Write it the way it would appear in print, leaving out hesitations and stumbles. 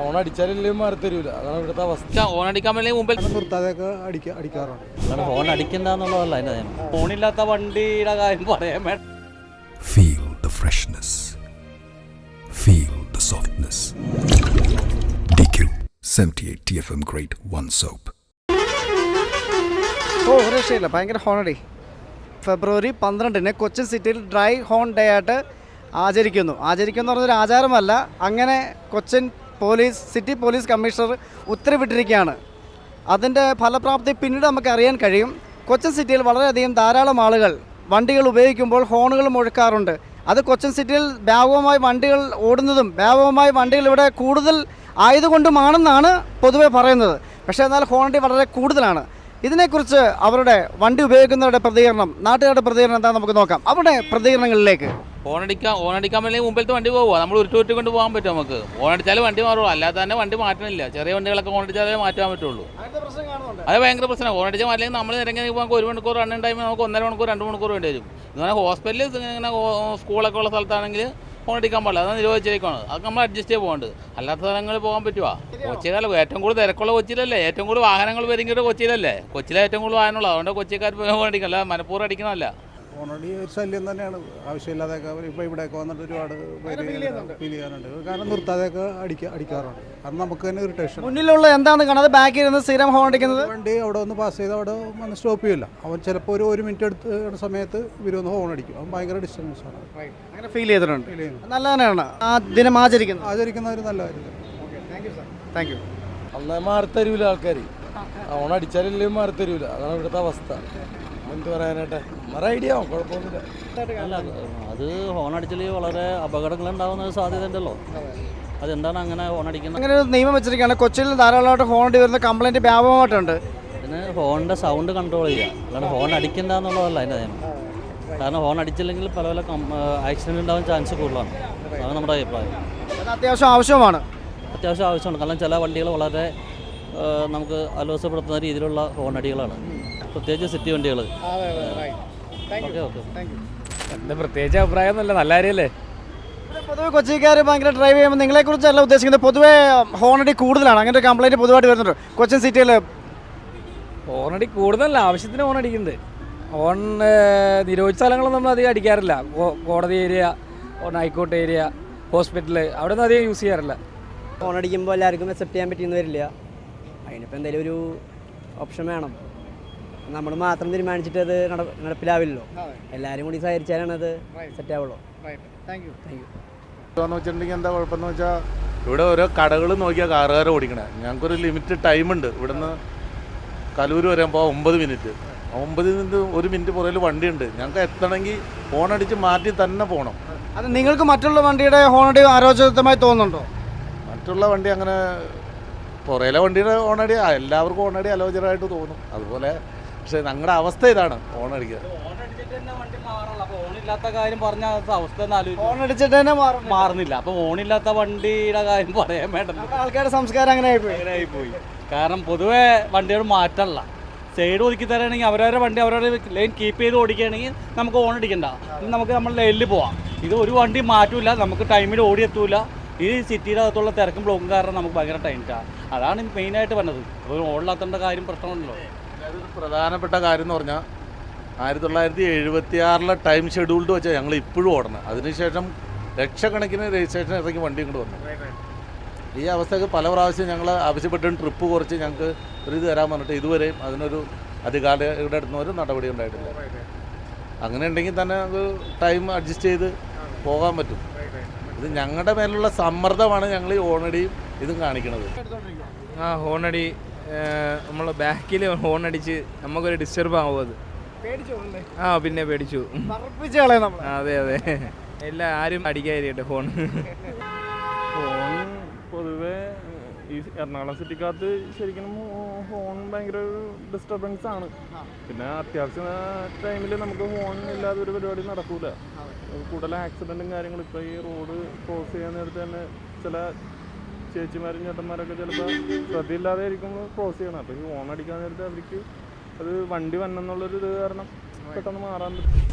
ഓണടിച്ചാലല്ലേ മാറി തരൂല. അതാണ് ഇവിടുത്തെ അവസ്ഥ. ഓണടിക്കാൻ വേണ്ടി മുമ്പിൽ നിർത്താതെയൊക്കെ അടിക്കാറുണ്ട്. അതാണ് ഹോൺ അടിക്കണ്ടെന്നുള്ളതല്ല അതിൻ്റെ നിയമം. ഫോണില്ലാത്ത വണ്ടിയുടെ കാര്യം പറയാൻ വേണ്ട. Feel the freshness. Feel the softness. DQ 78 TFM Grade 1 Soap. ഒരു രക്ഷയില്ല, ഭയങ്കര ഹോണടി. ഫെബ്രുവരി 12 കൊച്ചിൻ സിറ്റിയിൽ ഡ്രൈ ഹോൺ ഡേ ആയിട്ട് ആചരിക്കുന്നു പറഞ്ഞൊരു ആചാരമല്ല. അങ്ങനെ കൊച്ചിൻ സിറ്റി പോലീസ് കമ്മീഷണർ ഉത്തരവിട്ടിരിക്കുകയാണ്. അതിൻ്റെ ഫലപ്രാപ്തി പിന്നീട് നമുക്ക് അറിയാൻ കഴിയും. കൊച്ചിൻ സിറ്റിയിൽ വളരെയധികം ധാരാളം ആളുകൾ വണ്ടികൾ ഉപയോഗിക്കുമ്പോൾ ഹോണുകൾ മുഴക്കാറുണ്ട്. അത് കൊച്ചിൻ സിറ്റിയിൽ വ്യാപകമായി വണ്ടികൾ ഓടുന്നതും വ്യാപകമായി വണ്ടികൾ ഇവിടെ കൂടുതൽ ആയതുകൊണ്ടുമാണെന്നാണ് പൊതുവെ പറയുന്നത്. പക്ഷേ എന്നാൽ ഹോണടി വളരെ കൂടുതലാണ്. ഇതിനെക്കുറിച്ച് അവരുടെ വണ്ടി ഉപയോഗിക്കുന്നവരുടെ പ്രതികരണം, നാട്ടുകാരുടെ പ്രതികരണം എന്താ നമുക്ക് നോക്കാം. അവരുടെ പ്രതികരണങ്ങളിലേക്ക്. ഓണടിക്കാൻ വേണ്ടി മുമ്പിലത്തെ വണ്ടി പോകുക, നമ്മൾ ഉരുട്ടി കൊണ്ട് പോകാൻ പറ്റും. നമുക്ക് ഓണടിച്ചാലും വണ്ടി മാറുള്ളൂ, അല്ലാതെ തന്നെ വണ്ടി മാറ്റണില്ല. ചെറിയ വണ്ടികളൊക്കെ ഓണടിച്ചാലേ മാറ്റാൻ പറ്റുള്ളൂ. അത് ഭയങ്കര പ്രശ്നമാണ്. ഓണടിച്ചാൽ അല്ലെങ്കിൽ നമ്മൾ ഇറങ്ങി നമുക്ക് 1 മണിക്കൂർ റണ്ണിങ് ടൈം നമുക്ക് 1.5 മണിക്കൂർ 2 മണിക്കൂർ വേണ്ടി വരും. ഇങ്ങനെ ഹോസ്പിറ്റലിൽ ഇങ്ങനെ സ്കൂളൊക്കെ ഉള്ള സ്ഥലത്താണെങ്കിൽ ഓണടിക്കാൻ പാടില്ല, അത് നിരോധിച്ചിരിക്കുകയാണ്. അതൊക്കെ നമ്മൾ അഡ്ജസ്റ്റ് ചെയ്ത് പോകേണ്ടത്. അല്ലാത്ത സ്ഥലങ്ങളിൽ പോകാൻ പറ്റുമോ? കൊച്ചിയിലല്ല, ഏറ്റവും കൂടുതൽ തിരക്കുള്ള കൊച്ചിയിലല്ലേ, ഏറ്റവും കൂടുതൽ വാഹനങ്ങൾ വരുന്നത് കൊച്ചിയിലല്ലേ. കൊച്ചിയിലെ ഏറ്റവും കൂടുതൽ വാഹനമുള്ളൂ, അതുകൊണ്ട് കൊച്ചിക്കാർ ഓണടിക്കല്ല, മനഃപൂർവ്വം അടിക്കണമല്ല. ഓണടി ഒരു ശല്യം തന്നെയാണ്. ആവശ്യമില്ലാതെയൊക്കെ ഇപ്പോൾ ഇവിടെയൊക്കെ വന്നിട്ട് ഒരുപാട് പേര് ഫീൽ ചെയ്യാറുണ്ട്. കാരണം നിർത്താതെയൊക്കെ അടിക്കാറുണ്ട്. കാരണം നമുക്ക് തന്നെ ഇറിറ്റേഷൻ. മുന്നിലുള്ള എന്താണ് കാണാതെ ബാക്കിൽ നിന്ന് സ്ഥിരം ഹോൺ അടിക്കുന്നത്. വണ്ടി അവിടെ ഒന്ന് പാസ് ചെയ്ത് അവിടെ വന്ന് സ്റ്റോപ്പ് ചെയ്യില്ല. അവൻ ചിലപ്പോൾ ഒരു മിനിറ്റ് എടുത്ത സമയത്ത് ഇവരൊന്ന് ഹോൺ അടിക്കും. അവൻ ഭയങ്കര ഡിസ്റ്റൻസ് ആണ്. അങ്ങനെ ഫീൽ ചെയ്തിട്ടുണ്ട്. നല്ല തന്നെയാണ് ആ ദിനം ആചരിക്കുന്നവർ നല്ല കാര്യം. Thank you. അന്ന് മാറി തരൂല ആൾക്കാർ. ഓണടിച്ചാലല്ലേ മാറി തരൂല. അതാണ് ഇവിടുത്തെ അവസ്ഥ. എന്ത് പറയാനായിട്ട് നമ്മുടെ ഐഡിയ കുഴപ്പമൊന്നുമില്ല. അല്ല, അത് ഹോൺ അടിച്ചാൽ വളരെ അപകടങ്ങളുണ്ടാകുന്ന സാധ്യത ഉണ്ടല്ലോ. അതെന്താണ് അങ്ങനെ ഹോൺ അടിക്കുന്നത്? അങ്ങനെ ഒരു നിയമം വെച്ചിരിക്കുകയാണ്. കൊച്ചിയിൽ ധാരാളമായിട്ട് ഹോൺ അടി വരുന്ന കംപ്ലൈൻറ്റ് വ്യാപകമായിട്ടുണ്ട്. പിന്നെ ഹോണിൻ്റെ സൗണ്ട് കൺട്രോൾ ചെയ്യുക, അല്ലാണ്ട് ഹോൺ അടിക്കണ്ട എന്നുള്ളതല്ല അതിൻ്റെ നിയമം. കാരണം ഹോൺ അടിച്ചില്ലെങ്കിൽ പല ആക്സിഡൻറ്റ് ഉണ്ടാവാൻ ചാൻസ് കൂടുതലാണ്. അതാണ് നമ്മുടെ അഭിപ്രായം. അത്യാവശ്യം ആവശ്യമാണ്. കാരണം ചില വണ്ടികൾ വളരെ നമുക്ക് അലോസപ്പെടുത്തുന്ന രീതിയിലുള്ള ഹോൺ അടികളാണ്, പ്രത്യേകിച്ച് സിറ്റി വണ്ടികൾ. എന്താ പ്രത്യേകിച്ച് അഭിപ്രായമൊന്നുമില്ല, നല്ല കാര്യമല്ലേ. പൊതുവെ കൊച്ചിക്കാർ ഭയങ്കര ഡ്രൈവ് ചെയ്യുമ്പോൾ നിങ്ങളെക്കുറിച്ചല്ല ഉദ്ദേശിക്കുന്നത്, പൊതുവേ ഹോണടി കൂടുതലാണ്. അങ്ങനെ ഒരു കംപ്ലൈൻറ്റ് പൊതുവായിട്ട് വരുന്നുണ്ട് കൊച്ചിൻ സിറ്റിയിൽ. ഹോണടി കൂടുതലല്ല, ആവശ്യത്തിന് ഹോൺ അടിക്കുന്നുണ്ട്. ഹോൺ നിരോധിച്ച സ്ഥലങ്ങളൊന്നും നമ്മൾ അധികം അടിക്കാറില്ല. കോടതി ഏരിയ, ഹൈക്കോർട്ട് ഏരിയ, ഹോസ്പിറ്റൽ, അവിടെ ഒന്നും അധികം യൂസ് ചെയ്യാറില്ല. ഹോൺ അടിക്കുമ്പോൾ എല്ലാവർക്കും അക്സെപ്റ്റ് ചെയ്യാൻ പറ്റിയെന്ന് വരില്ല. അതിനിപ്പോൾ എന്തെങ്കിലും ഒരു ഓപ്ഷൻ വേണം. നമ്മൾ മാത്രം തീരുമാനിച്ചിട്ട് അത് നടപ്പിലാവില്ലല്ലോ. എല്ലാവരും കൂടി സഹകരിച്ചാലാണ് അത് സെറ്റ് ആവുള്ളൂ. വെച്ചിട്ടുണ്ടെങ്കിൽ എന്താ കുഴപ്പമെന്ന് വെച്ചാൽ ഇവിടെ ഓരോ കടകൾ നോക്കിയാൽ കാറുകാർ ഓടിക്കണേ. ഞങ്ങൾക്കൊരു ലിമിറ്റഡ് ടൈമുണ്ട്. ഇവിടുന്ന് കലൂർ വരെ പോകുമ്പോൾ 9 മിനിറ്റ്. 9 മിനിറ്റ് 1 മിനിറ്റ് പുറകിൽ വണ്ടിയുണ്ട്. ഞങ്ങൾക്ക് എത്തണമെങ്കിൽ ഹോണടിച്ച് മാറ്റി തന്നെ പോകണം. അത് നിങ്ങൾക്ക് മറ്റുള്ള വണ്ടിയുടെ ഹോണടി അരോചകമായി തോന്നുന്നുണ്ടോ? മറ്റുള്ള വണ്ടി അങ്ങനെ പുറയിലെ വണ്ടിയുടെ ഹോണടി എല്ലാവർക്കും ഹോണടി അലോചനമായിട്ട് തോന്നും. അതുപോലെ പക്ഷേ ഞങ്ങളുടെ അവസ്ഥ ഇതാണ്, ഹോണടിക്കുക. ഓണില്ലാത്ത കാര്യം പറഞ്ഞ അവസ്ഥ ഹോണടിച്ചിട്ട് തന്നെ മാറുന്നില്ല. അപ്പോൾ ഓണില്ലാത്ത വണ്ടിയുടെ കാര്യം പറയാൻ വേണ്ട. ആൾക്കാരുടെ സംസ്കാരം അങ്ങനെ ആയിപ്പോയി. കാരണം പൊതുവെ വണ്ടികൾ മാറ്റമല്ല. സൈഡ് ഒതുക്കി തരാണെങ്കിൽ അവരവരുടെ വണ്ടി അവരവരുടെ ലൈൻ കീപ്പ് ചെയ്ത് ഓടിക്കുകയാണെങ്കിൽ നമുക്ക് ഓണടിക്കണ്ട, നമുക്ക് നമ്മുടെ ലൈനിൽ പോവാം. ഇത് ഒരു വണ്ടി മാറ്റില്ല, നമുക്ക് ടൈമിൽ ഓടിയെത്തൂല. ഈ സിറ്റിയുടെ അകത്തുള്ള തിരക്കും ബ്ലോക്കും കാരണം നമുക്ക് ഭയങ്കര ടൈമിട്ടാണ്. അതാണ് മെയിനായിട്ട് പറഞ്ഞത്. ഒരു ഓണില്ലാത്തതിൻ്റെ കാര്യം പ്രശ്നമുണ്ടല്ലോ. അതൊരു പ്രധാനപ്പെട്ട കാര്യം എന്ന് പറഞ്ഞാൽ 1976 ടൈം ഷെഡ്യൂൾഡ് വെച്ചാൽ ഞങ്ങൾ ഇപ്പോഴും ഓടണം. അതിനുശേഷം ലക്ഷക്കണക്കിന് രജിസ്ട്രേഷൻ ഇറങ്ങി വണ്ടി ഇങ്ങോട്ട് വന്നു. ഈ അവസ്ഥയ്ക്ക് പല പ്രാവശ്യം ഞങ്ങൾ ആവശ്യപ്പെട്ടും ട്രിപ്പ് കുറച്ച് ഞങ്ങൾക്ക് ഒരു ഇത് തരാൻ പറഞ്ഞിട്ട് ഇതുവരെയും അതിനൊരു അധികാരികളുടെ അടുത്ത് ഒരു നടപടി ഉണ്ടായിട്ടില്ല. അങ്ങനെ ഉണ്ടെങ്കിൽ തന്നെ അത് ടൈം അഡ്ജസ്റ്റ് ചെയ്ത് പോകാൻ പറ്റും. ഇത് ഞങ്ങളുടെ മേലുള്ള സമ്മർദ്ദമാണ് ഞങ്ങൾ ഈ ഹോണടിയും ഇതും കാണിക്കുന്നത്. ഹോണടി നമ്മൾ ബാക്കിൽ ഹോണടിച്ച് നമുക്കൊരു ഡിസ്റ്റർബ് ആവും. അത് പിന്നെ പേടിച്ചു. അതെ ആരും അടിക്കാതിരിക്കട്ടെ ഫോൺ. പൊതുവെ ഈ എറണാകുളം സിറ്റിക്കകത്ത് ശരിക്കും ഹോൺ ഭയങ്കര ഒരു ഡിസ്റ്റർബൻസ് ആണ്. പിന്നെ അത്യാവശ്യ ടൈമിൽ നമുക്ക് ഹോൺ ഇല്ലാതെ ഒരു പരിപാടി നടക്കൂല. കൂടുതൽ ആക്സിഡൻറ്റും കാര്യങ്ങളും. ഇപ്പോൾ ഈ റോഡ് ക്രോസ് ചെയ്യാൻ നേരത്ത് തന്നെ ചില ചേച്ചിമാരും ചേട്ടന്മാരൊക്കെ ചിലപ്പോൾ ശ്രദ്ധയില്ലാതെ ആയിരിക്കും ക്രോസ് ചെയ്യണം. അപ്പോൾ ഈ ഹോൺ അടിക്കാൻ നേരത്തെ അവർക്ക് അത് വണ്ടി വന്നെന്നുള്ളൊരു ഇത് കാരണം പെട്ടെന്ന് മാറാൻ പറ്റും.